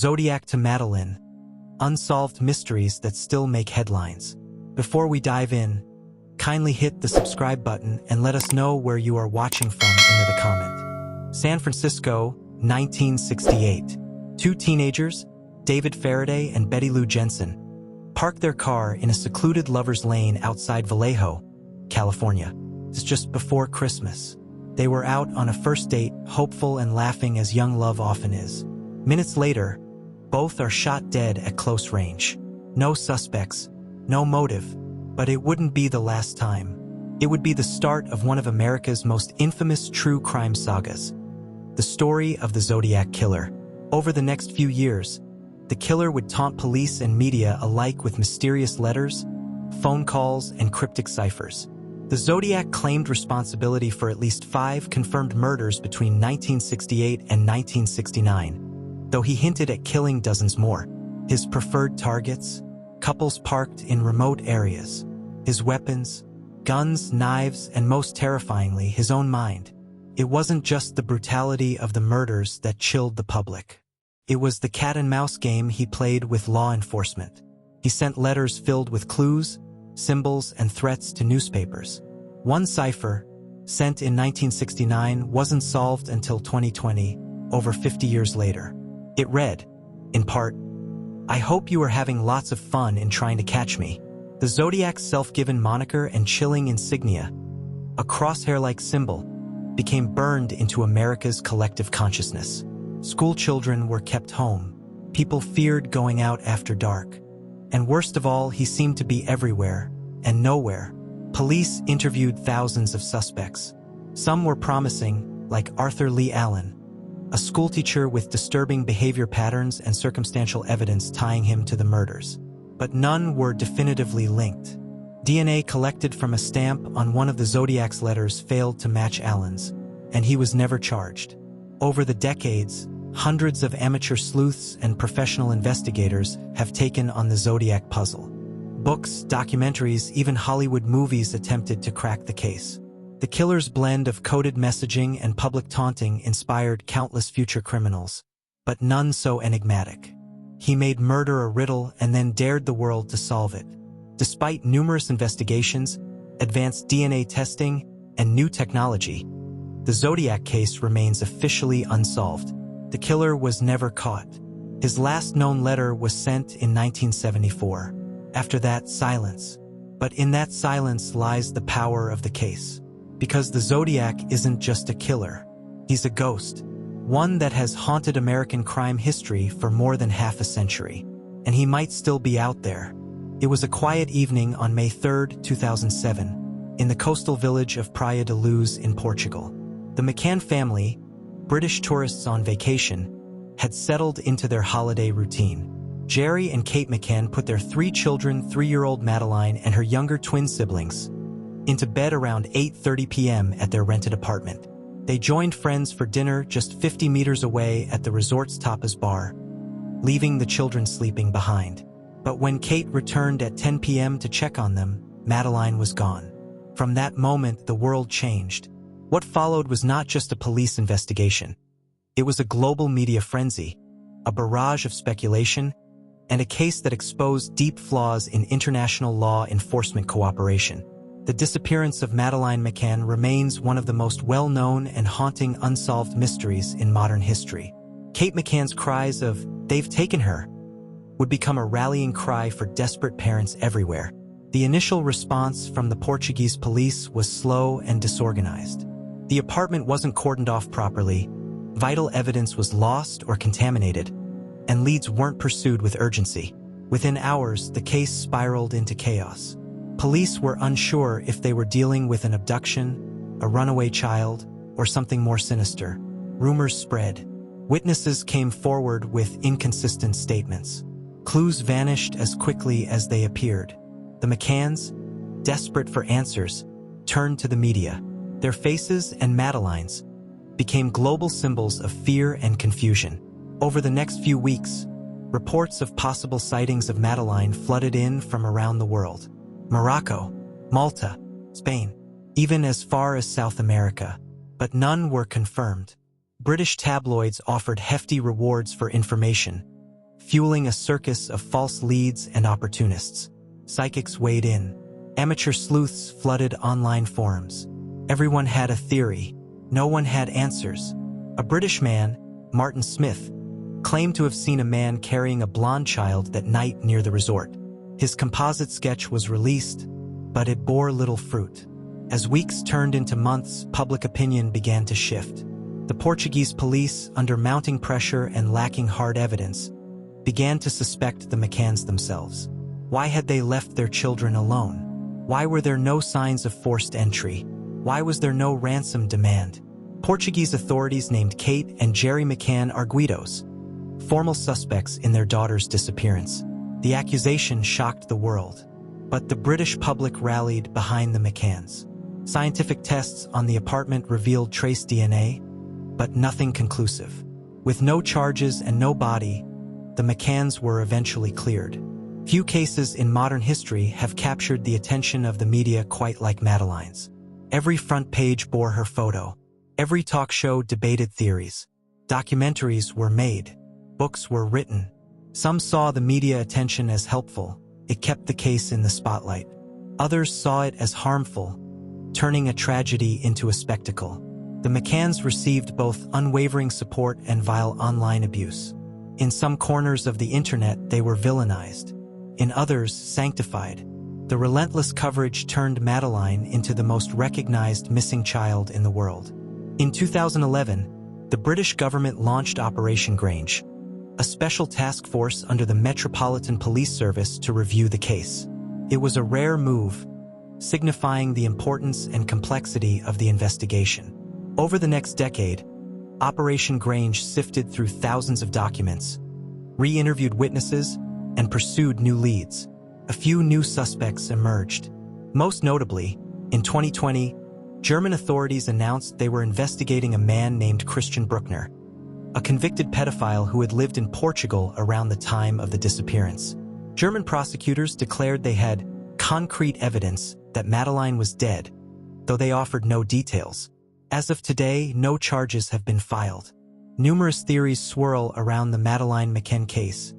Zodiac to Madeleine, unsolved mysteries that still make headlines. Before we dive in, kindly hit the subscribe button and let us know where you are watching from in the comment. San Francisco, 1968. Two teenagers, David Faraday and Betty Lou Jensen, parked their car in a secluded lover's lane outside Vallejo, California. It's just before Christmas. They were out on a first date, hopeful and laughing as young love often is. Minutes later, both are shot dead at close range. No suspects, no motive, but it wouldn't be the last time. It would be the start of one of America's most infamous true crime sagas, the story of the Zodiac Killer. Over the next few years, the killer would taunt police and media alike with mysterious letters, phone calls, and cryptic ciphers. The Zodiac claimed responsibility for at least 5 confirmed murders between 1968 and 1969, though he hinted at killing dozens more. His preferred targets? Couples parked in remote areas. His weapons? Guns, knives, and most terrifyingly, his own mind. It wasn't just the brutality of the murders that chilled the public. It was the cat-and-mouse game he played with law enforcement. He sent letters filled with clues, symbols, and threats to newspapers. One cipher, sent in 1969, wasn't solved until 2020, over 50 years later. It read, in part, "I hope you are having lots of fun in trying to catch me." The Zodiac's self-given moniker and chilling insignia, a crosshair-like symbol, became burned into America's collective consciousness. School children were kept home. People feared going out after dark. And worst of all, he seemed to be everywhere and nowhere. Police interviewed thousands of suspects. Some were promising, like Arthur Lee Allen, a schoolteacher with disturbing behavior patterns and circumstantial evidence tying him to the murders. But none were definitively linked. DNA collected from a stamp on one of the Zodiac's letters failed to match Allen's, and he was never charged. Over the decades, hundreds of amateur sleuths and professional investigators have taken on the Zodiac puzzle. Books, documentaries, even Hollywood movies attempted to crack the case. The killer's blend of coded messaging and public taunting inspired countless future criminals, but none so enigmatic. He made murder a riddle and then dared the world to solve it. Despite numerous investigations, advanced DNA testing, and new technology, the Zodiac case remains officially unsolved. The killer was never caught. His last known letter was sent in 1974. After that, silence. But in that silence lies the power of the case. Because the Zodiac isn't just a killer. He's a ghost. One that has haunted American crime history for more than half a century. And he might still be out there. It was a quiet evening on May 3, 2007, in the coastal village of Praia da Luz in Portugal. The McCann family, British tourists on vacation, had settled into their holiday routine. Jerry and Kate McCann put their 3 children, 3-year-old Madeleine and her younger twin siblings, into bed around 8:30 p.m. at their rented apartment. They joined friends for dinner just 50 meters away at the resort's tapas bar, leaving the children sleeping behind. But when Kate returned at 10 p.m. to check on them, Madeleine was gone. From that moment, the world changed. What followed was not just a police investigation. It was a global media frenzy, a barrage of speculation, and a case that exposed deep flaws in international law enforcement cooperation. The disappearance of Madeleine McCann remains one of the most well-known and haunting unsolved mysteries in modern history. Kate McCann's cries of, "They've taken her," would become a rallying cry for desperate parents everywhere. The initial response from the Portuguese police was slow and disorganized. The apartment wasn't cordoned off properly, vital evidence was lost or contaminated, and leads weren't pursued with urgency. Within hours, the case spiraled into chaos. Police were unsure if they were dealing with an abduction, a runaway child, or something more sinister. Rumors spread. Witnesses came forward with inconsistent statements. Clues vanished as quickly as they appeared. The McCanns, desperate for answers, turned to the media. Their faces and Madeleine's became global symbols of fear and confusion. Over the next few weeks, reports of possible sightings of Madeleine flooded in from around the world. Morocco, Malta, Spain, even as far as South America, but none were confirmed. British tabloids offered hefty rewards for information, fueling a circus of false leads and opportunists. Psychics weighed in. Amateur sleuths flooded online forums. Everyone had a theory. No one had answers. A British man, Martin Smith, claimed to have seen a man carrying a blonde child that night near the resort. His composite sketch was released, but it bore little fruit. As weeks turned into months, public opinion began to shift. The Portuguese police, under mounting pressure and lacking hard evidence, began to suspect the McCanns themselves. Why had they left their children alone? Why were there no signs of forced entry? Why was there no ransom demand? Portuguese authorities named Kate and Jerry McCann Arguidos, formal suspects in their daughter's disappearance. The accusation shocked the world, but the British public rallied behind the McCanns. Scientific tests on the apartment revealed trace DNA, but nothing conclusive. With no charges and no body, the McCanns were eventually cleared. Few cases in modern history have captured the attention of the media quite like Madeline's. Every front page bore her photo. Every talk show debated theories. Documentaries were made. Books were written. Some saw the media attention as helpful. It kept the case in the spotlight. Others saw it as harmful, turning a tragedy into a spectacle. The McCanns received both unwavering support and vile online abuse. In some corners of the internet, they were villainized. In others, sanctified. The relentless coverage turned Madeleine into the most recognized missing child in the world. In 2011, the British government launched Operation Grange, a special task force under the Metropolitan Police Service to review the case. It was a rare move, signifying the importance and complexity of the investigation. Over the next decade, Operation Grange sifted through thousands of documents, re-interviewed witnesses, and pursued new leads. A few new suspects emerged. Most notably, in 2020, German authorities announced they were investigating a man named Christian Bruckner, a convicted pedophile who had lived in Portugal around the time of the disappearance. German prosecutors declared they had concrete evidence that Madeleine was dead, though they offered no details. As of today, no charges have been filed. Numerous theories swirl around the Madeleine McCann case,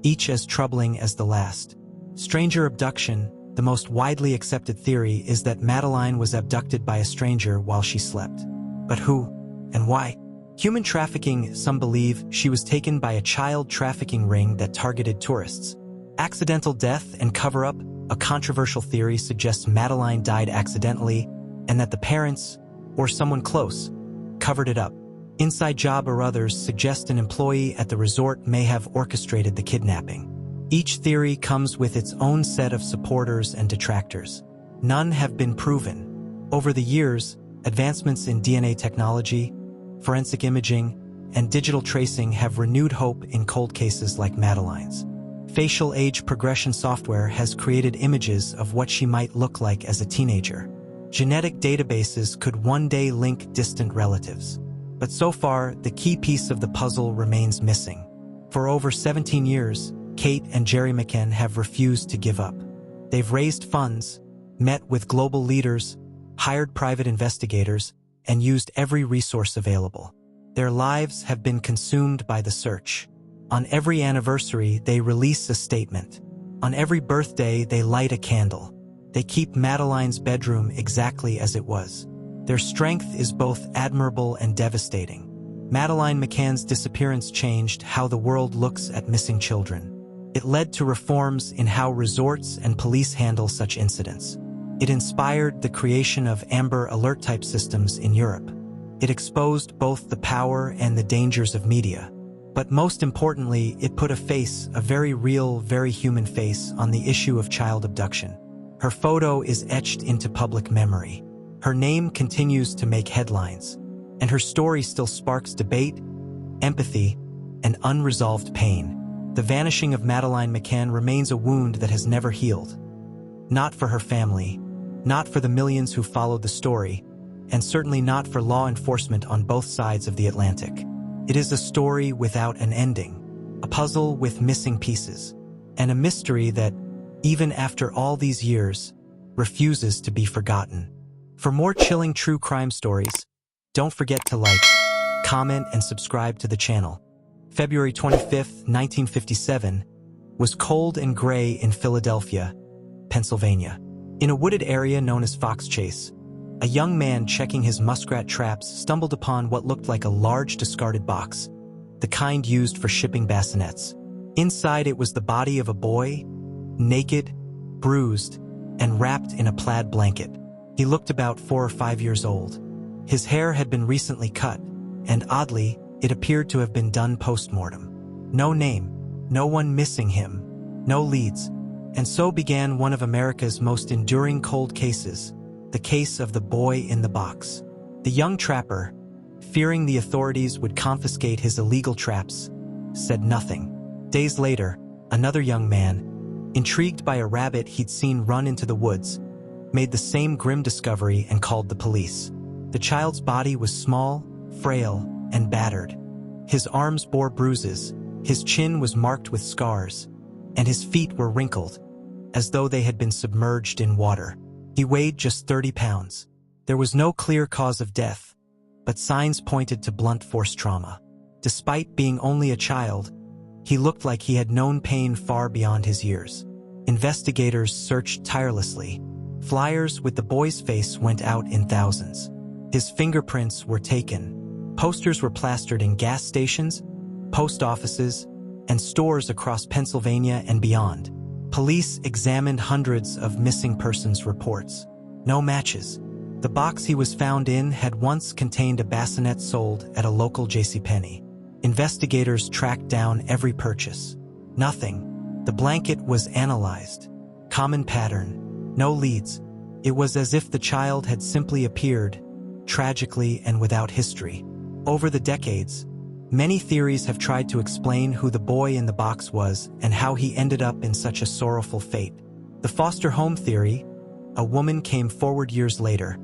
each as troubling as the last. Stranger abduction, the most widely accepted theory, is that Madeleine was abducted by a stranger while she slept. But who and why? Human trafficking, some believe she was taken by a child trafficking ring that targeted tourists. Accidental death and cover-up, a controversial theory, suggests Madeleine died accidentally and that the parents, or someone close, covered it up. Inside job or others suggest an employee at the resort may have orchestrated the kidnapping. Each theory comes with its own set of supporters and detractors. None have been proven. Over the years, advancements in DNA technology, forensic imaging, and digital tracing have renewed hope in cold cases like Madeleine's. Facial age progression software has created images of what she might look like as a teenager. Genetic databases could one day link distant relatives. But so far, the key piece of the puzzle remains missing. For over 17 years, Kate and Jerry McCann have refused to give up. They've raised funds, met with global leaders, hired private investigators, and used every resource available. Their lives have been consumed by the search. On every anniversary, they release a statement. On every birthday, they light a candle. They keep Madeleine's bedroom exactly as it was. Their strength is both admirable and devastating. Madeleine McCann's disappearance changed how the world looks at missing children. It led to reforms in how resorts and police handle such incidents. It inspired the creation of Amber Alert-type systems in Europe. It exposed both the power and the dangers of media. But most importantly, it put a face, a very real, very human face, on the issue of child abduction. Her photo is etched into public memory. Her name continues to make headlines, and her story still sparks debate, empathy, and unresolved pain. The vanishing of Madeleine McCann remains a wound that has never healed. Not for her family, not for the millions who followed the story, and certainly not for law enforcement on both sides of the Atlantic. It is a story without an ending, a puzzle with missing pieces, and a mystery that, even after all these years, refuses to be forgotten. For more chilling true crime stories, don't forget to like, comment, and subscribe to the channel. February 25, 1957, was cold and gray in Philadelphia, Pennsylvania. In a wooded area known as Fox Chase, a young man checking his muskrat traps stumbled upon what looked like a large discarded box, the kind used for shipping bassinets. Inside it was the body of a boy, naked, bruised, and wrapped in a plaid blanket. He looked about 4 or 5 years old. His hair had been recently cut, and oddly, it appeared to have been done post-mortem. No name, no one missing him, no leads. And so began one of America's most enduring cold cases, the case of the boy in the box. The young trapper, fearing the authorities would confiscate his illegal traps, said nothing. Days later, another young man, intrigued by a rabbit he'd seen run into the woods, made the same grim discovery and called the police. The child's body was small, frail, and battered. His arms bore bruises, his chin was marked with scars, and his feet were wrinkled, as though they had been submerged in water. He weighed just 30 pounds. There was no clear cause of death, but signs pointed to blunt force trauma. Despite being only a child, he looked like he had known pain far beyond his years. Investigators searched tirelessly. Flyers with the boy's face went out in thousands. His fingerprints were taken. Posters were plastered in gas stations, post offices, and stores across Pennsylvania and beyond. Police examined hundreds of missing persons reports. No matches. The box he was found in had once contained a bassinet sold at a local JCPenney. Investigators tracked down every purchase. Nothing. The blanket was analyzed. Common pattern. No leads. It was as if the child had simply appeared, tragically and without history. Over the decades, many theories have tried to explain who the boy in the box was and how he ended up in such a sorrowful fate. The foster home theory, a woman came forward years later,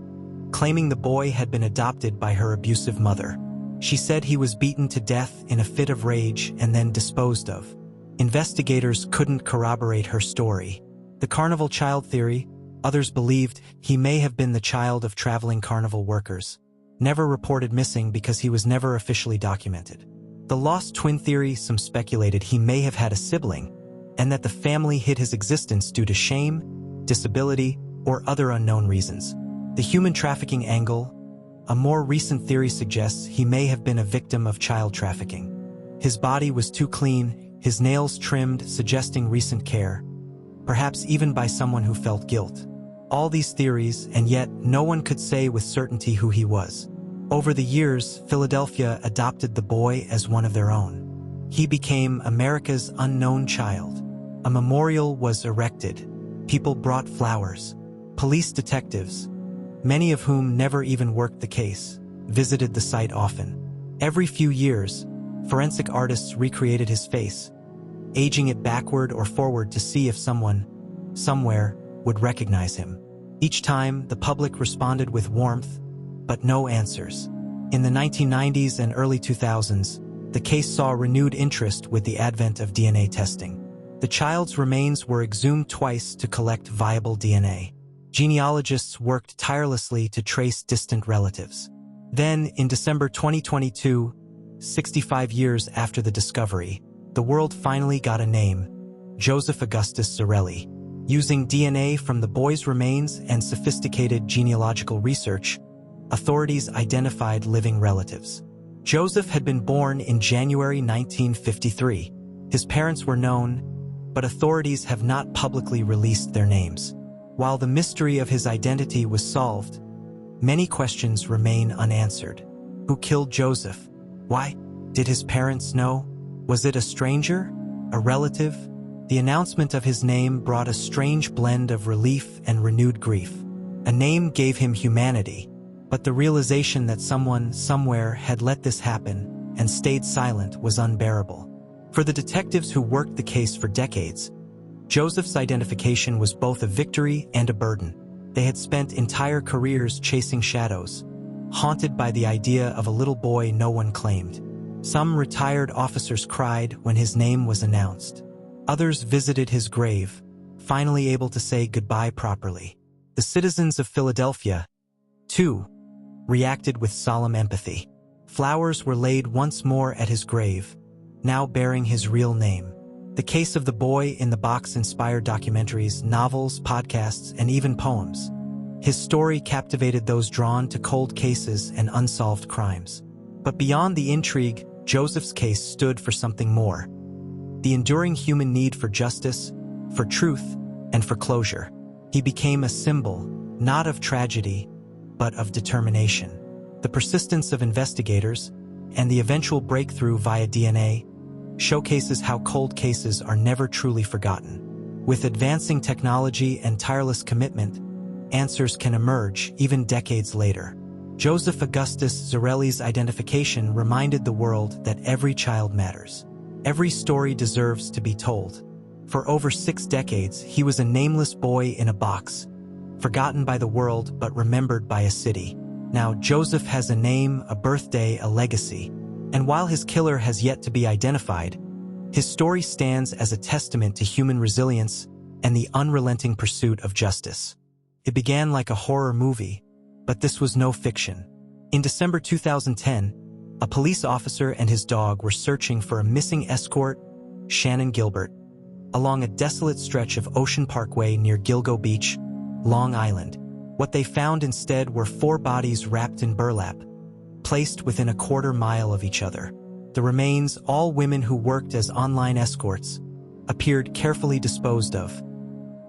claiming the boy had been adopted by her abusive mother. She said he was beaten to death in a fit of rage and then disposed of. Investigators couldn't corroborate her story. The carnival child theory, others believed he may have been the child of traveling carnival workers, never reported missing because he was never officially documented. The lost twin theory, some speculated he may have had a sibling, and that the family hid his existence due to shame, disability, or other unknown reasons. The human trafficking angle, a more recent theory suggests he may have been a victim of child trafficking. His body was too clean, his nails trimmed, suggesting recent care, perhaps even by someone who felt guilt. All these theories, and yet no one could say with certainty who he was. Over the years, Philadelphia adopted the boy as one of their own. He became America's unknown child. A memorial was erected. People brought flowers. Police detectives, many of whom never even worked the case, visited the site often. Every few years, forensic artists recreated his face, aging it backward or forward to see if someone, somewhere, would recognize him. Each time, the public responded with warmth, but no answers. In the 1990s and early 2000s, the case saw renewed interest with the advent of DNA testing. The child's remains were exhumed twice to collect viable DNA. Genealogists worked tirelessly to trace distant relatives. Then, in December 2022, 65 years after the discovery, the world finally got a name: Joseph Augustus Zarelli. Using DNA from the boy's remains and sophisticated genealogical research, authorities identified living relatives. Joseph had been born in January 1953. His parents were known, but authorities have not publicly released their names. While the mystery of his identity was solved, many questions remain unanswered. Who killed Joseph? Why? Did his parents know? Was it a stranger? A relative? The announcement of his name brought a strange blend of relief and renewed grief. A name gave him humanity, but the realization that someone, somewhere, had let this happen and stayed silent was unbearable. For the detectives who worked the case for decades, Joseph's identification was both a victory and a burden. They had spent entire careers chasing shadows, haunted by the idea of a little boy no one claimed. Some retired officers cried when his name was announced. Others visited his grave, finally able to say goodbye properly. The citizens of Philadelphia, too, reacted with solemn empathy. Flowers were laid once more at his grave, now bearing his real name. The case of the boy in the box inspired documentaries, novels, podcasts, and even poems. His story captivated those drawn to cold cases and unsolved crimes. But beyond the intrigue, Joseph's case stood for something more. The enduring human need for justice, for truth, and for closure. He became a symbol, not of tragedy, but of determination. The persistence of investigators, and the eventual breakthrough via DNA, showcases how cold cases are never truly forgotten. With advancing technology and tireless commitment, answers can emerge even decades later. Joseph Augustus Zarelli's identification reminded the world that every child matters. Every story deserves to be told. For over 6 decades, he was a nameless boy in a box, forgotten by the world but remembered by a city. Now, Joseph has a name, a birthday, a legacy. And while his killer has yet to be identified, his story stands as a testament to human resilience and the unrelenting pursuit of justice. It began like a horror movie, but this was no fiction. In December 2010, a police officer and his dog were searching for a missing escort, Shannon Gilbert, along a desolate stretch of Ocean Parkway near Gilgo Beach, Long Island. What they found instead were 4 bodies wrapped in burlap, placed within a quarter mile of each other. The remains, all women who worked as online escorts, appeared carefully disposed of,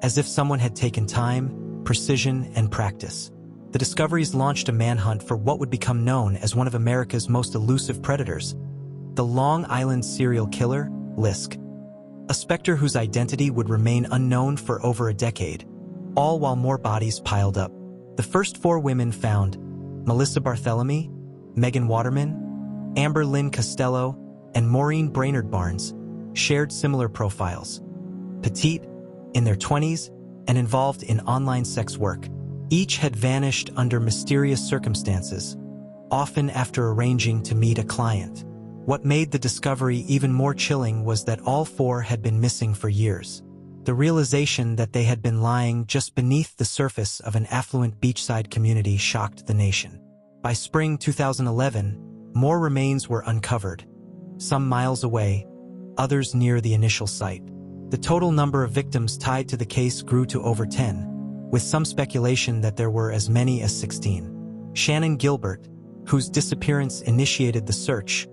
as if someone had taken time, precision, and practice. The discoveries launched a manhunt for what would become known as one of America's most elusive predators, the Long Island serial killer, Lisk. A specter whose identity would remain unknown for over a decade, all while more bodies piled up. The first 4 women found, Melissa Barthelemy, Megan Waterman, Amber Lynn Costello, and Maureen Brainerd Barnes, shared similar profiles. Petite, in their 20s, and involved in online sex work. Each had vanished under mysterious circumstances, often after arranging to meet a client. What made the discovery even more chilling was that all 4 had been missing for years. The realization that they had been lying just beneath the surface of an affluent beachside community shocked the nation. By spring 2011, more remains were uncovered, some miles away, others near the initial site. The total number of victims tied to the case grew to over 10, with some speculation that there were as many as 16. Shannon Gilbert, whose disappearance initiated the search,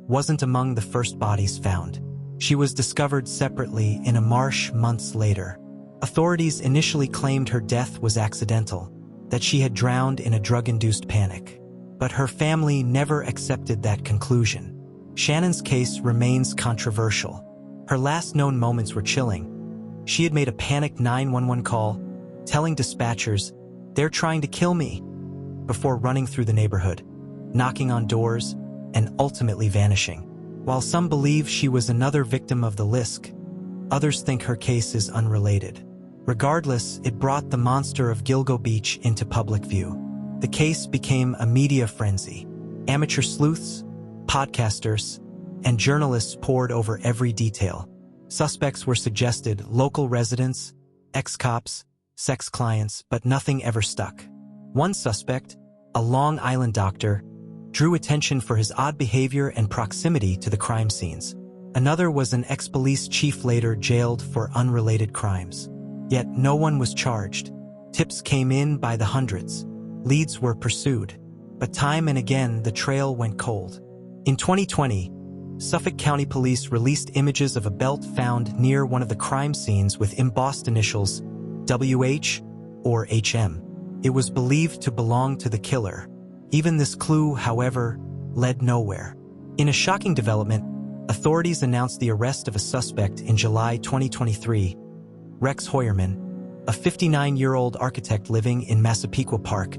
wasn't among the first bodies found. She was discovered separately in a marsh months later. Authorities initially claimed her death was accidental, that she had drowned in a drug-induced panic. But her family never accepted that conclusion. Shannon's case remains controversial. Her last known moments were chilling. She had made a panicked 911 call, telling dispatchers, "They're trying to kill me," before running through the neighborhood, knocking on doors, and ultimately vanishing. While some believe she was another victim of the Lisk, others think her case is unrelated. Regardless, it brought the monster of Gilgo Beach into public view. The case became a media frenzy. Amateur sleuths, podcasters, and journalists pored over every detail. Suspects were suggested, local residents, ex-cops, sex clients, but nothing ever stuck. One suspect, a Long Island doctor, drew attention for his odd behavior and proximity to the crime scenes. Another was an ex-police chief later jailed for unrelated crimes. Yet no one was charged. Tips came in by the hundreds. Leads were pursued. But time and again, the trail went cold. In 2020, Suffolk County Police released images of a belt found near one of the crime scenes with embossed initials WH or HM. It was believed to belong to the killer. Even this clue, however, led nowhere. In a shocking development, authorities announced the arrest of a suspect in July 2023, Rex Hoyerman, a 59-year-old architect living in Massapequa Park,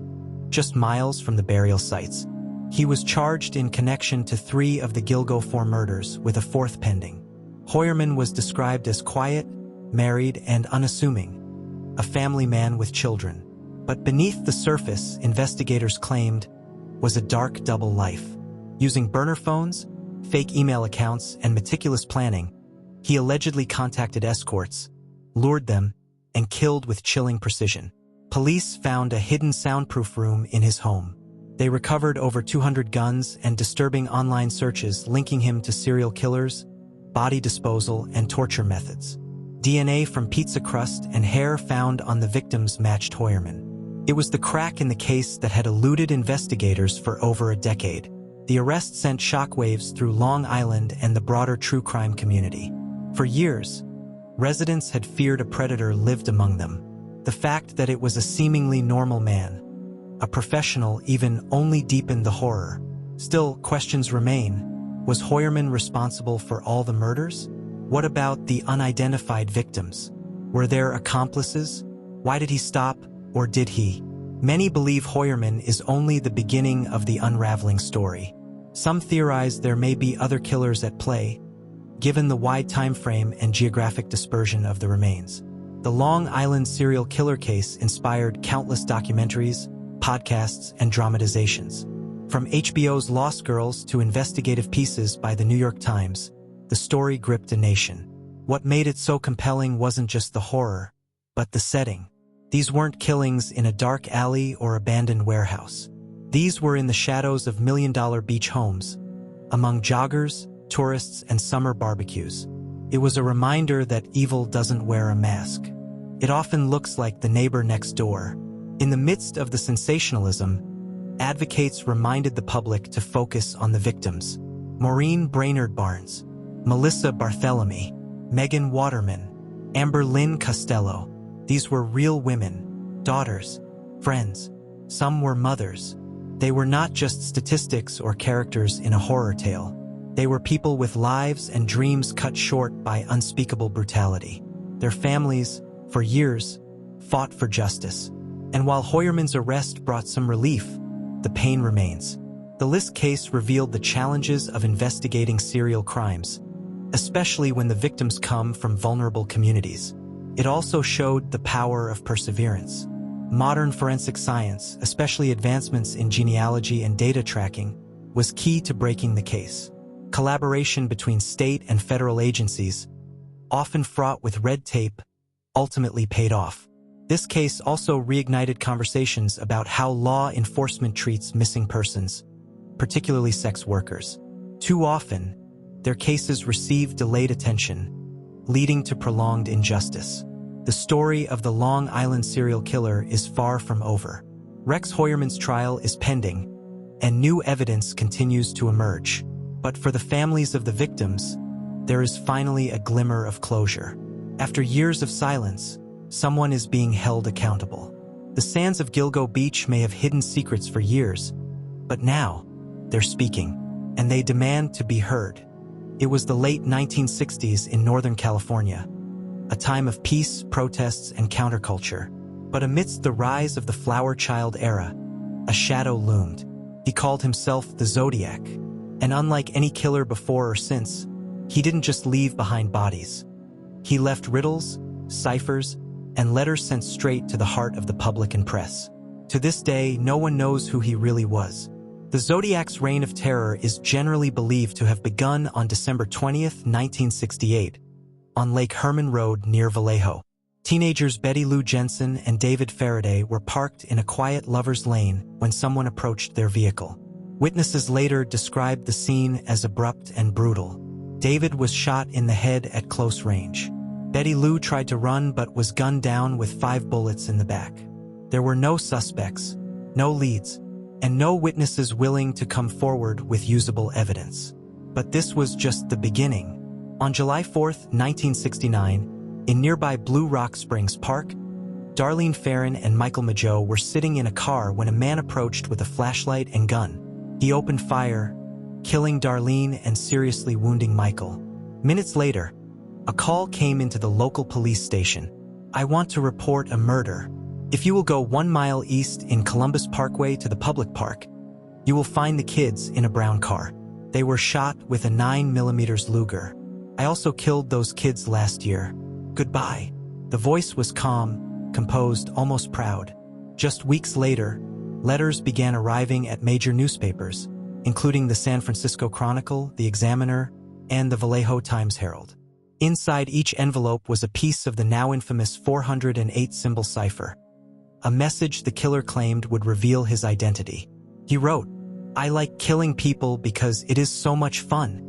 just miles from the burial sites. He was charged in connection to 3 of the Gilgo 4 murders, with a 4th pending. Hoyerman was described as quiet, married, and unassuming, a family man with children. But beneath the surface, investigators claimed, was a dark double life. Using burner phones, fake email accounts, and meticulous planning, he allegedly contacted escorts, lured them, and killed with chilling precision. Police found a hidden soundproof room in his home. They recovered over 200 guns and disturbing online searches linking him to serial killers, body disposal, and torture methods. DNA from pizza crust and hair found on the victims matched Hoyerman. It was the crack in the case that had eluded investigators for over a decade. The arrest sent shockwaves through Long Island and the broader true crime community. For years, residents had feared a predator lived among them. The fact that it was a seemingly normal man, a professional, even only deepened the horror. Still, questions remain. Was Hoyerman responsible for all the murders? What about the unidentified victims? Were there accomplices? Why did he stop, or did he? Many believe Hoyerman is only the beginning of the unraveling story. Some theorize there may be other killers at play, given the wide time frame and geographic dispersion of the remains. The Long Island serial killer case inspired countless documentaries, podcasts, and dramatizations. From HBO's Lost Girls to investigative pieces by the New York Times, the story gripped a nation. What made it so compelling wasn't just the horror, but the setting. These weren't killings in a dark alley or abandoned warehouse. These were in the shadows of million-dollar beach homes, among joggers, tourists, and summer barbecues. It was a reminder that evil doesn't wear a mask. It often looks like the neighbor next door. In the midst of the sensationalism, advocates reminded the public to focus on the victims. Maureen Brainerd Barnes, Melissa Barthelemy, Megan Waterman, Amber Lynn Costello. These were real women, daughters, friends. Some were mothers. They were not just statistics or characters in a horror tale. They were people with lives and dreams cut short by unspeakable brutality. Their families, for years, fought for justice. And while Hoyerman's arrest brought some relief, the pain remains. The List case revealed the challenges of investigating serial crimes, especially when the victims come from vulnerable communities. It also showed the power of perseverance. Modern forensic science, especially advancements in genealogy and data tracking, was key to breaking the case. Collaboration between state and federal agencies, often fraught with red tape, ultimately paid off. This case also reignited conversations about how law enforcement treats missing persons, particularly sex workers. Too often, their cases receive delayed attention, leading to prolonged injustice. The story of the Long Island serial killer is far from over. Rex Hoyerman's trial is pending, and new evidence continues to emerge. But for the families of the victims, there is finally a glimmer of closure. After years of silence, someone is being held accountable. The sands of Gilgo Beach may have hidden secrets for years, but now they're speaking, and they demand to be heard. It was the late 1960s in Northern California, a time of peace, protests, and counterculture. But amidst the rise of the flower child era, a shadow loomed. He called himself the Zodiac, and unlike any killer before or since, he didn't just leave behind bodies. He left riddles, ciphers, and letters sent straight to the heart of the public and press. To this day, no one knows who he really was. The Zodiac's reign of terror is generally believed to have begun on December 20th, 1968, on Lake Herman Road near Vallejo. Teenagers Betty Lou Jensen and David Faraday were parked in a quiet lover's lane when someone approached their vehicle. Witnesses later described the scene as abrupt and brutal. David was shot in the head at close range. Betty Lou tried to run but was gunned down with 5 bullets in the back. There were no suspects, no leads, and no witnesses willing to come forward with usable evidence. But this was just the beginning. On July 4th, 1969, in nearby Blue Rock Springs Park, Darlene Ferrin and Michael Mageau were sitting in a car when a man approached with a flashlight and gun. He opened fire, killing Darlene and seriously wounding Michael. Minutes later, a call came into the local police station. "I want to report a murder. If you will go 1 mile east in Columbus Parkway to the public park, you will find the kids in a brown car. They were shot with a 9mm Luger. I also killed those kids last year. Goodbye." The voice was calm, composed, almost proud. Just weeks later, letters began arriving at major newspapers, including the San Francisco Chronicle, the Examiner, and the Vallejo Times-Herald. Inside each envelope was a piece of the now infamous 408-symbol cipher, a message the killer claimed would reveal his identity. He wrote, "I like killing people because it is so much fun.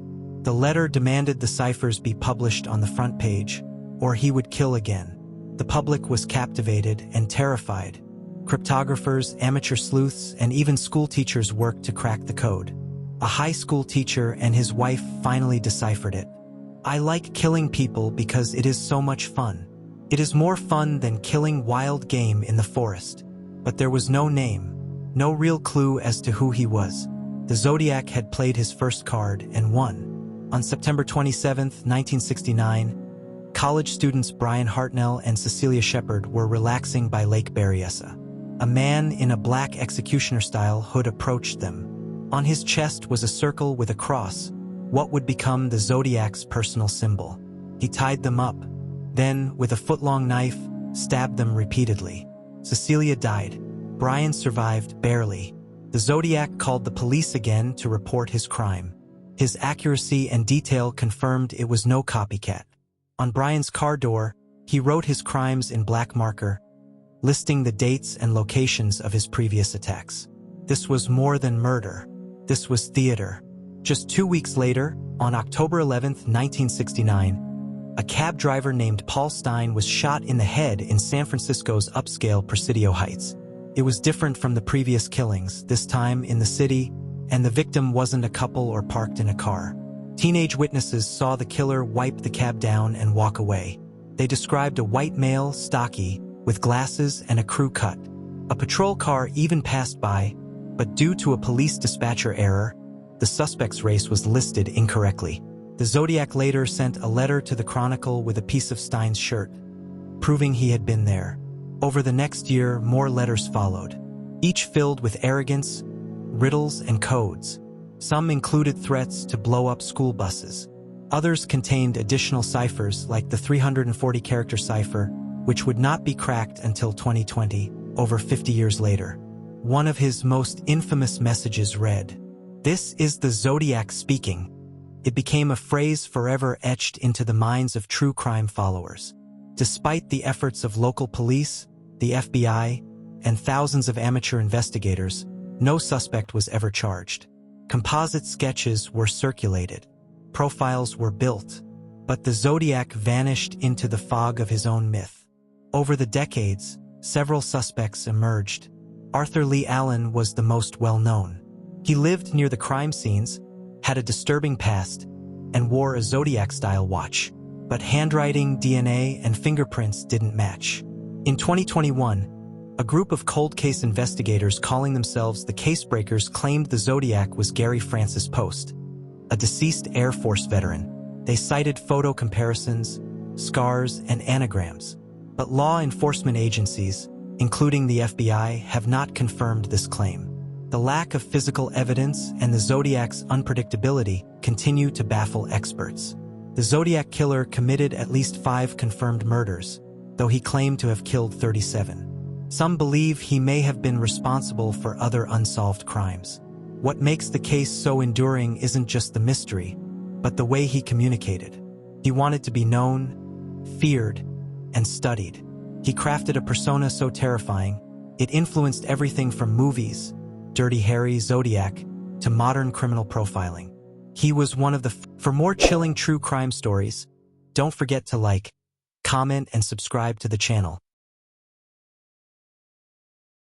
The letter demanded the ciphers be published on the front page, or he would kill again. The public was captivated and terrified. Cryptographers, amateur sleuths, and even school teachers worked to crack the code. A high school teacher and his wife finally deciphered it. "I like killing people because it is so much fun. It is more fun than killing wild game in the forest." But there was no name, no real clue as to who he was. The Zodiac had played his first card and won. On September 27, 1969, college students Brian Hartnell and Cecilia Shepard were relaxing by Lake Berryessa. A man in a black executioner-style hood approached them. On his chest was a circle with a cross, what would become the Zodiac's personal symbol. He tied them up, then, with a foot-long knife, stabbed them repeatedly. Cecilia died. Brian survived, barely. The Zodiac called the police again to report his crime. His accuracy and detail confirmed it was no copycat. On Brian's car door, he wrote his crimes in black marker, listing the dates and locations of his previous attacks. This was more than murder. This was theater. Just 2 weeks later, on October 11, 1969, a cab driver named Paul Stein was shot in the head in San Francisco's upscale Presidio Heights. It was different from the previous killings, this time in the city, and the victim wasn't a couple or parked in a car. Teenage witnesses saw the killer wipe the cab down and walk away. They described a white male, stocky, with glasses and a crew cut. A patrol car even passed by, but due to a police dispatcher error, the suspect's race was listed incorrectly. The Zodiac later sent a letter to the Chronicle with a piece of Stein's shirt, proving he had been there. Over the next year, more letters followed, each filled with arrogance, riddles, and codes. Some included threats to blow up school buses. Others contained additional ciphers like the 340-character cipher, which would not be cracked until 2020, over 50 years later. One of his most infamous messages read, "This is the Zodiac speaking." It became a phrase forever etched into the minds of true crime followers. Despite the efforts of local police, the FBI, and thousands of amateur investigators, no suspect was ever charged. Composite sketches were circulated. Profiles were built. But the Zodiac vanished into the fog of his own myth. Over the decades, several suspects emerged. Arthur Lee Allen was the most well-known. He lived near the crime scenes, had a disturbing past, and wore a Zodiac-style watch. But handwriting, DNA, and fingerprints didn't match. In 2021, a group of cold case investigators calling themselves the Casebreakers claimed the Zodiac was Gary Francis Post, a deceased Air Force veteran. They cited photo comparisons, scars, and anagrams. But law enforcement agencies, including the FBI, have not confirmed this claim. The lack of physical evidence and the Zodiac's unpredictability continue to baffle experts. The Zodiac Killer committed at least 5 confirmed murders, though he claimed to have killed 37. Some believe he may have been responsible for other unsolved crimes. What makes the case so enduring isn't just the mystery, but the way he communicated. He wanted to be known, feared, and studied. He crafted a persona so terrifying, it influenced everything from movies, Dirty Harry, Zodiac, to modern criminal profiling. He was one of the For more chilling true crime stories, don't forget to like, comment, and subscribe to the channel.